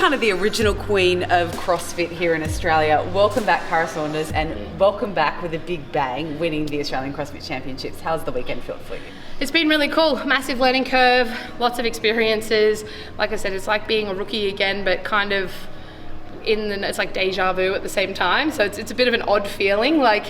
kind of the original queen of CrossFit here in Australia. Welcome back, Saunders, and welcome back with a big bang, winning the Australian CrossFit Championships. How's the weekend feel for you? It's been really cool. Massive learning curve, lots of experiences. Like I said, it's like being a rookie again, but kind of it's like deja vu at the same time. So it's a bit of an odd feeling. Like,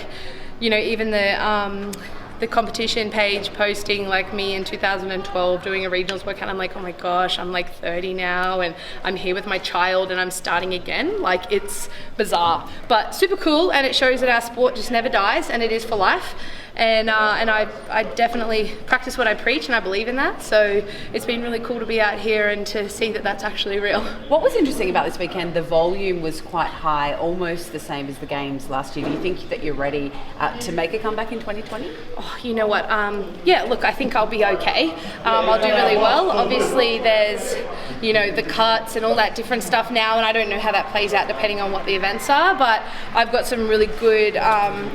you know, even the competition page posting like me in 2012 doing a regionals workout, I'm like, oh my gosh, I'm like 30 now and I'm here with my child and I'm starting again. Like, it's bizarre, but super cool, and it shows that our sport just never dies and it is for life. And I definitely practice what I preach, and I believe in that. So it's been really cool to be out here and to see that that's actually real. What was interesting about this weekend, the volume was quite high, almost the same as the games last year. Do you think that you're ready to make a comeback in 2020? Oh, you know what? Yeah, look, I think I'll be okay. I'll do really well. Obviously, there's, you know, the cuts and all that different stuff now, and I don't know how that plays out depending on what the events are, but I've got some really good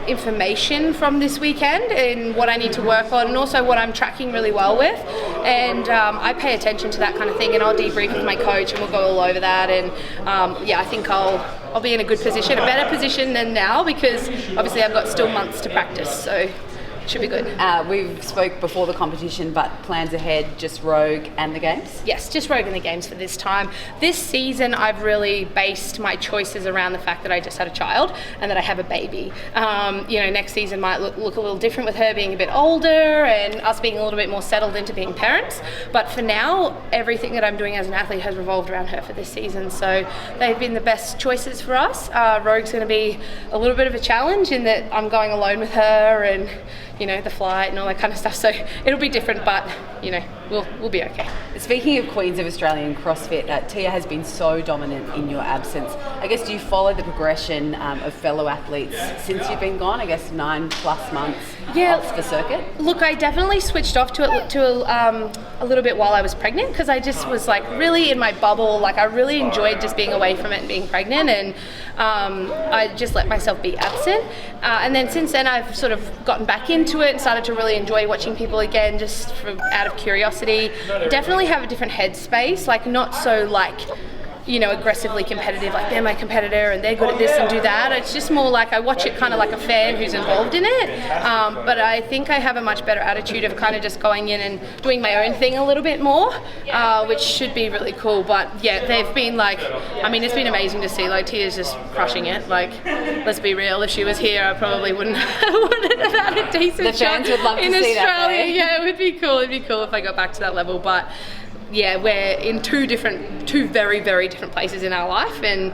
information from this weekend and what I need to work on, and also what I'm tracking really well with, and I pay attention to that kind of thing, and I'll debrief with my coach and we'll go all over that, and yeah, I think I'll be in a good position, a better position than now, because obviously I've got still months to practice, so should be good. We've spoke before the competition, but plans ahead, just Rogue and the Games? Yes, just Rogue and the Games for this time. This season, I've really based my choices around the fact that I just had a child and that I have a baby. You know, next season might look a little different with her being a bit older and us being a little bit more settled into being parents. But for now, everything that I'm doing as an athlete has revolved around her for this season. So they've been the best choices for us. Rogue's going to be a little bit of a challenge in that I'm going alone with her, and you know, the flight and all that kind of stuff, so it'll be different, but you know, we'll be okay. Speaking of Queens of Australian CrossFit, Tia has been so dominant in your absence. I guess, do you follow the progression of fellow athletes since you've been gone? I guess 9+ months off the circuit. Look, I definitely switched off to a little bit while I was pregnant, because I just was like really in my bubble. Like, I really enjoyed just being away from it and being pregnant, and I just let myself be absent. And then since then, I've sort of gotten back into it and started to really enjoy watching people again, just out of curiosity. Definitely have a different headspace, like not so like, you know, aggressively competitive, like they're my competitor and they're good at this and do that. It's just more like I watch it kind of like a fan who's involved in it. But I think I have a much better attitude of kind of just going in and doing my own thing a little bit more, which should be really cool. But yeah, they've been like, I mean, it's been amazing to see. Like, Tia's just crushing it. Like, let's be real, if she was here, I probably wouldn't have had a decent shot would love to in see Australia. That, yeah, it would be cool. It'd be cool if I got back to that level. But yeah, we're in two very, very different places in our life, and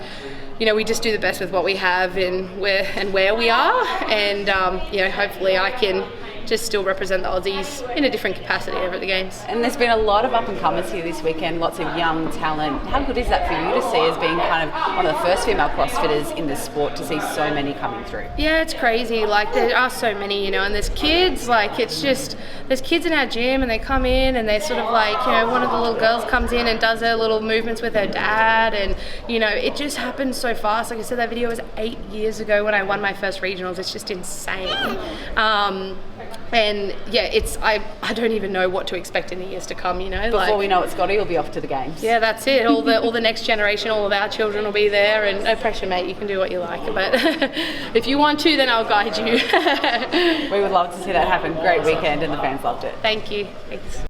you know, we just do the best with what we have and where we are, and you know, hopefully I can just still represent the Aussies in a different capacity over at the Games. And there's been a lot of up-and-comers here this weekend, lots of young talent. How good is that for you to see, as being kind of one of the first female CrossFitters in the sport, to see so many coming through? Yeah, it's crazy. Like, there are so many, you know, and there's kids, like, it's just, there's kids in our gym and they come in and they're sort of like, you know, one of the little girls comes in and does her little movements with her dad, and, you know, it just happens so fast. Like I said, that video was 8 years ago when I won my first regionals. It's just insane. And yeah, I don't even know what to expect in the years to come, you know. Before we know it, Scotti will be off to the Games. Yeah, that's it. All the next generation, all of our children will be there, and no pressure, mate. You can do what you like, but if you want to, then I'll guide you. We would love to see that happen. Great weekend, and the fans loved it. Thank you. Thanks.